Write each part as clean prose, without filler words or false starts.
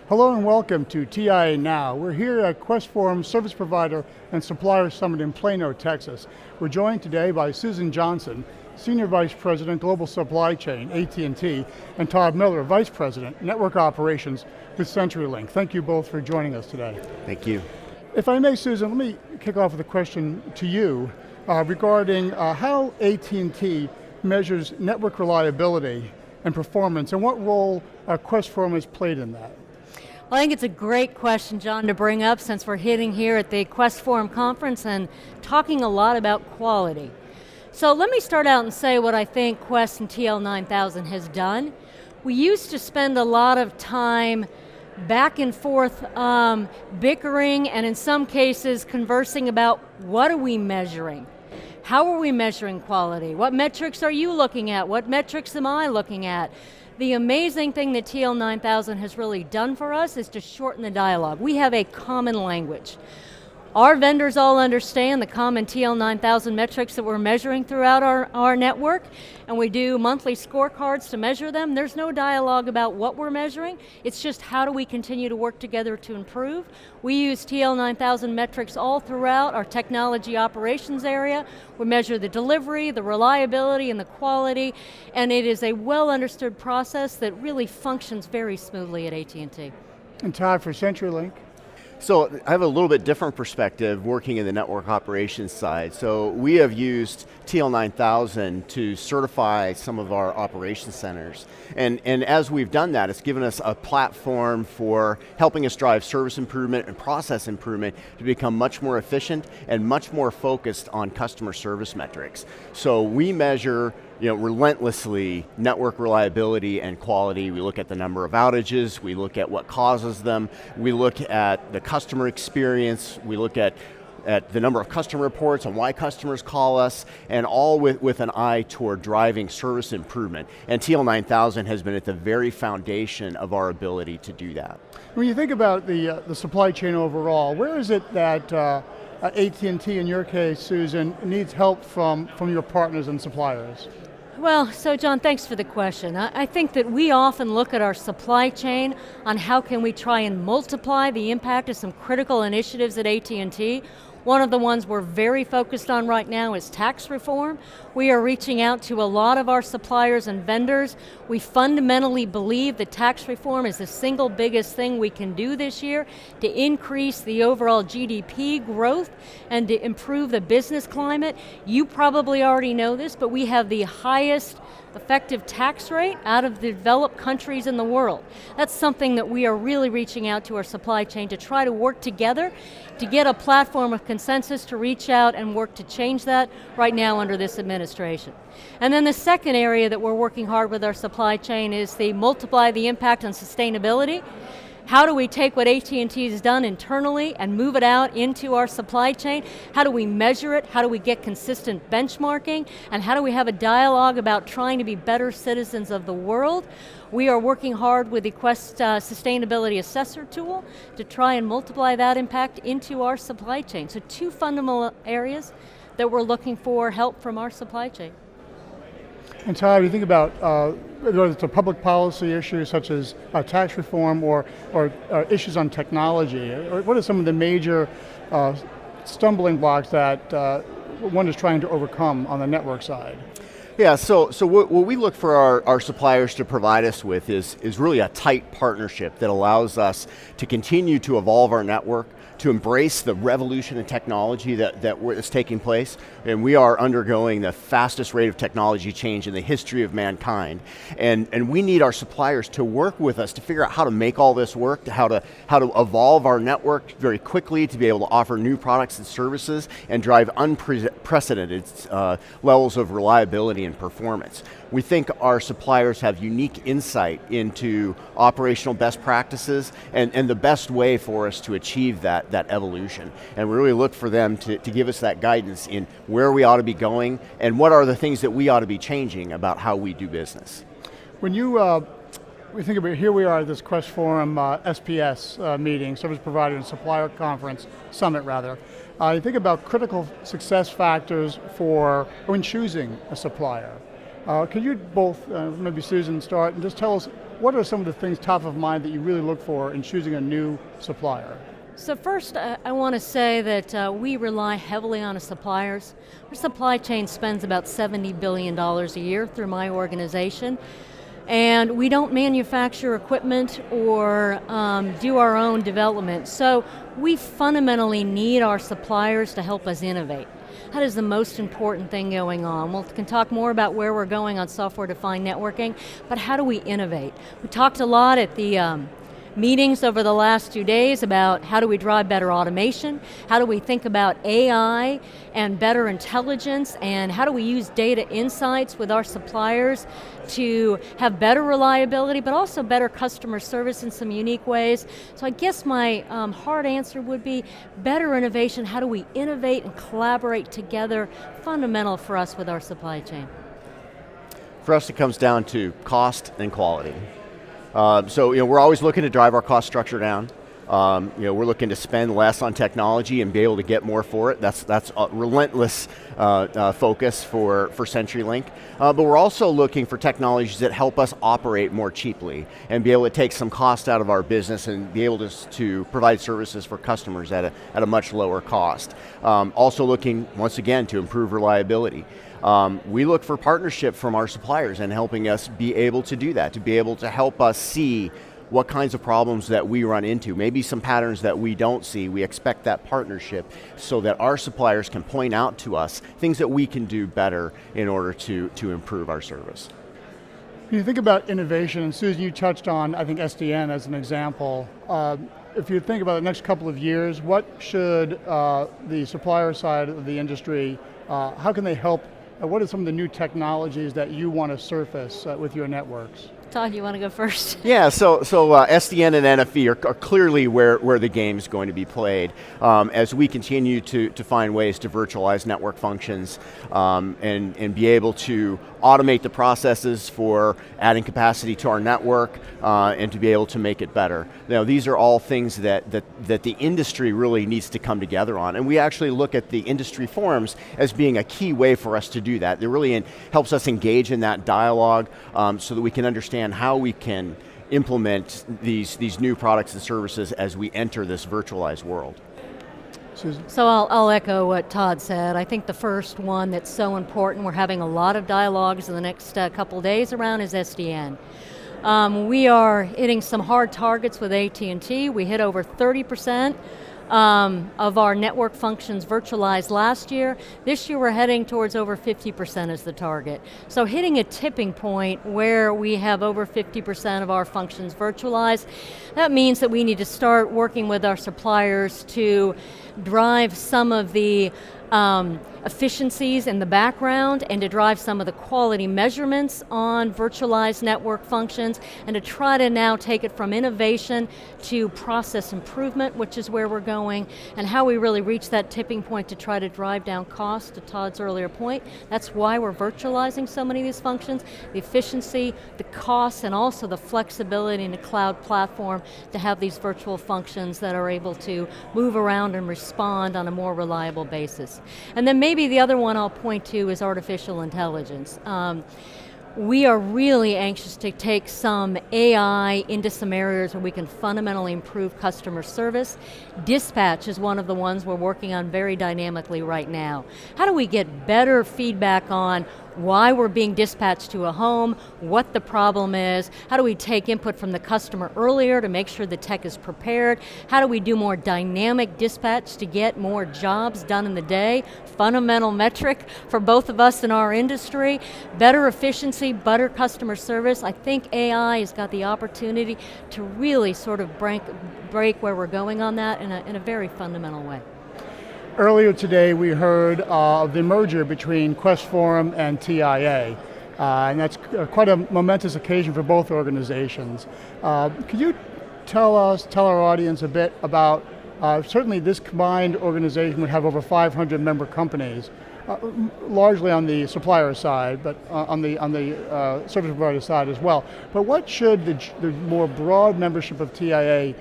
Hello and welcome to TIA Now. We're here at Quest Forum Service Provider and Supplier Summit in Plano, Texas. We're joined today by Susan Johnson, Senior Vice President, Global Supply Chain, AT&T, and Todd Miller, Vice President, Network Operations with CenturyLink. Thank you both for joining us today. Thank you. If I may, Susan, let me kick off with a question to you regarding how AT&T measures network reliability and performance, and what role Quest Forum has played in that. Well, I think it's a great question, John, to bring up since we're hitting here at the Quest Forum conference and talking a lot about quality. So let me start out and say what I think Quest and TL9000 has done. We used to spend a lot of time back and forth bickering and in some cases conversing about what are we measuring? How are we measuring quality? What metrics are you looking at? What metrics am I looking at? The amazing thing that TL9000 has really done for us is to shorten the dialogue. We have a common language. Our vendors all understand the common TL9000 metrics that we're measuring throughout our network, and we do monthly scorecards to measure them. There's no dialogue about what we're measuring, it's just how do we continue to work together to improve. We use TL9000 metrics all throughout our technology operations area. We measure the delivery, the reliability, and the quality, and it is a well understood process that really functions very smoothly at AT&T. And Todd, for CenturyLink. So I have a little bit different perspective working in the network operations side. So we have used TL9000 to certify some of our operations centers. And as we've done that, it's given us a platform for helping us drive service improvement and process improvement to become much more efficient and much more focused on customer service metrics. So we measure relentlessly network reliability and quality. We look at the number of outages, we look at what causes them, we look at the customer experience, we look at the number of customer reports and why customers call us, and all with an eye toward driving service improvement. And TL9000 has been at the very foundation of our ability to do that. When you think about the supply chain overall, where is it that AT&T, in your case, Susan, needs help from your partners and suppliers? Well, so John, thanks for the question. I think that we often look at our supply chain on how can we try and multiply the impact of some critical initiatives at AT&T. One of the ones we're very focused on right now is tax reform. We are reaching out to a lot of our suppliers and vendors. We fundamentally believe that tax reform is the single biggest thing we can do this year to increase the overall GDP growth and to improve the business climate. You probably already know this, but we have the highest effective tax rate out of the developed countries in the world. That's something that we are really reaching out to our supply chain to try to work together to get a platform of consensus to reach out and work to change that right now under this administration. And then the second area that we're working hard with our supply chain is to multiply the impact on sustainability. How do we take what AT&T has done internally and move it out into our supply chain? How do we measure it? How do we get consistent benchmarking? And how do we have a dialogue about trying to be better citizens of the world? We are working hard with the Quest Sustainability Assessor tool to try and multiply that impact into our supply chain. So two fundamental areas that we're looking for help from our supply chain. And Todd, you think about whether it's a public policy issue such as tax reform or issues on technology, what are some of the major stumbling blocks that one is trying to overcome on the network side? Yeah, so what we look for our suppliers to provide us with is really a tight partnership that allows us to continue to evolve our network, to embrace the revolution in technology that is taking place, and we are undergoing the fastest rate of technology change in the history of mankind. And we need our suppliers to work with us to figure out how to make all this work, how to evolve our network very quickly, to be able to offer new products and services and drive unprecedented levels of reliability and performance. We think our suppliers have unique insight into operational best practices and the best way for us to achieve that evolution. And we really look for them to give us that guidance in where we ought to be going and what are the things that we ought to be changing about how we do business. When we think about, here we are at this Quest Forum SPS meeting, Service Provider and Supplier Conference, Summit rather. You think about critical success factors when choosing a supplier. Could you both, maybe Susan, start and just tell us what are some of the things top of mind that you really look for in choosing a new supplier? So first, I want to say that we rely heavily on our suppliers. Our supply chain spends about $70 billion a year through my organization. And we don't manufacture equipment or do our own development. So we fundamentally need our suppliers to help us innovate. That is the most important thing going on. We can talk more about where we're going on software-defined networking, but how do we innovate? We talked a lot at the meetings over the last 2 days about how do we drive better automation, how do we think about AI and better intelligence, and how do we use data insights with our suppliers to have better reliability, but also better customer service in some unique ways. So I guess my hard answer would be better innovation. How do we innovate and collaborate together? Fundamental for us with our supply chain. For us, it comes down to cost and quality. So we're always looking to drive our cost structure down. We're looking to spend less on technology and be able to get more for it. That's a relentless focus for CenturyLink. But we're also looking for technologies that help us operate more cheaply and be able to take some cost out of our business and be able to provide services for customers at a much lower cost. Also looking, once again, to improve reliability. We look for partnership from our suppliers and helping us be able to do that, to be able to help us see what kinds of problems that we run into, maybe some patterns that we don't see. We expect that partnership so that our suppliers can point out to us things that we can do better in order to improve our service. When you think about innovation, and Susan, you touched on, I think, SDN as an example. If you think about the next couple of years, what should the supplier side of the industry, how can they help? What are some of the new technologies that you want to surface with your networks? Todd, you want to go first? Yeah, so SDN and NFV are clearly where the game's going to be played as we continue to find ways to virtualize network functions and be able to automate the processes for adding capacity to our network and to be able to make it better. Now, these are all things that the industry really needs to come together on, and we actually look at the industry forums as being a key way for us to do that. It really helps us engage in that dialogue so that we can understand how we can implement these new products and services as we enter this virtualized world. Susan? So I'll echo what Todd said. I think the first one that's so important, we're having a lot of dialogues in the next couple days around, is SDN. We are hitting some hard targets with AT&T. We hit over 30% of our network functions virtualized last year. This year we're heading towards over 50% as the target. So hitting a tipping point where we have over 50% of our functions virtualized, that means that we need to start working with our suppliers to drive some of the efficiencies in the background and to drive some of the quality measurements on virtualized network functions and to try to now take it from innovation to process improvement, which is where we're going, and how we really reach that tipping point to try to drive down costs, to Todd's earlier point. That's why we're virtualizing so many of these functions, the efficiency, the costs, and also the flexibility in the cloud platform to have these virtual functions that are able to move around and respond on a more reliable basis. And then maybe the other one I'll point to is artificial intelligence. We are really anxious to take some AI into some areas where we can fundamentally improve customer service. Dispatch is one of the ones we're working on very dynamically right now. How do we get better feedback on why we're being dispatched to a home, what the problem is, how do we take input from the customer earlier to make sure the tech is prepared, how do we do more dynamic dispatch to get more jobs done in the day, fundamental metric for both of us in our industry, better efficiency, better customer service. I think AI has got the opportunity to really sort of break where we're going on that in a very fundamental way. Earlier today we heard of the merger between Quest Forum and TIA, and that's quite a momentous occasion for both organizations. Could you tell our audience a bit about, certainly this combined organization would have over 500 member companies, largely on the supplier side, but on the service provider side as well. But what should the more broad membership of TIA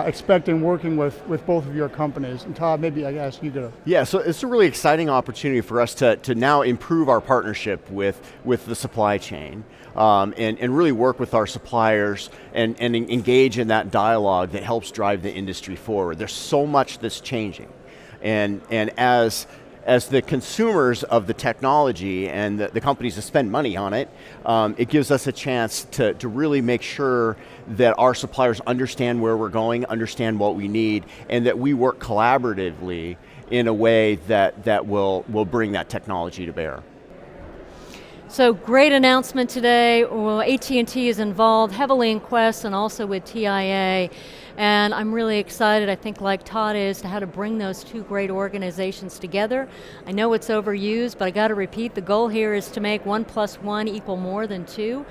expect in working with both of your companies? And Todd, maybe I ask you to. Yeah, so it's a really exciting opportunity for us to now improve our partnership with the supply chain and really work with our suppliers and engage in that dialogue that helps drive the industry forward. There's so much that's changing. And as the consumers of the technology and the companies that spend money on it, it gives us a chance to really make sure that our suppliers understand where we're going, understand what we need, and that we work collaboratively in a way that will bring that technology to bear. So great announcement today. Well, AT&T is involved heavily in Quest and also with TIA. And I'm really excited, I think like Todd is, to how to bring those two great organizations together. I know it's overused, but I got to repeat, the goal here is to make 1 + 1 equal more than 2.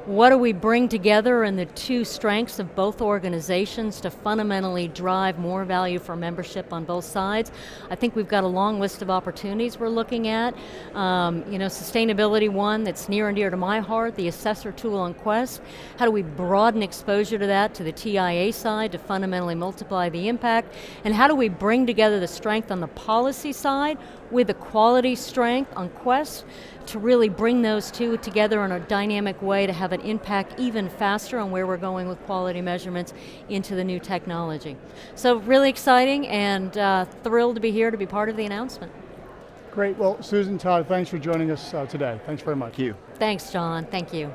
What do we bring together in the two strengths of both organizations to fundamentally drive more value for membership on both sides? I think we've got a long list of opportunities we're looking at. Sustainability, one that's near and dear to my heart, the assessor tool on Quest. How do we broaden exposure to that to the TIA side to fundamentally multiply the impact? And how do we bring together the strength on the policy side with the quality strength on Quest to really bring those two together in a dynamic way to have an impact even faster on where we're going with quality measurements into the new technology. So really exciting and thrilled to be here to be part of the announcement. Great, well, Susan, Todd, thanks for joining us today. Thanks very much. Thank you. Thanks, John, thank you.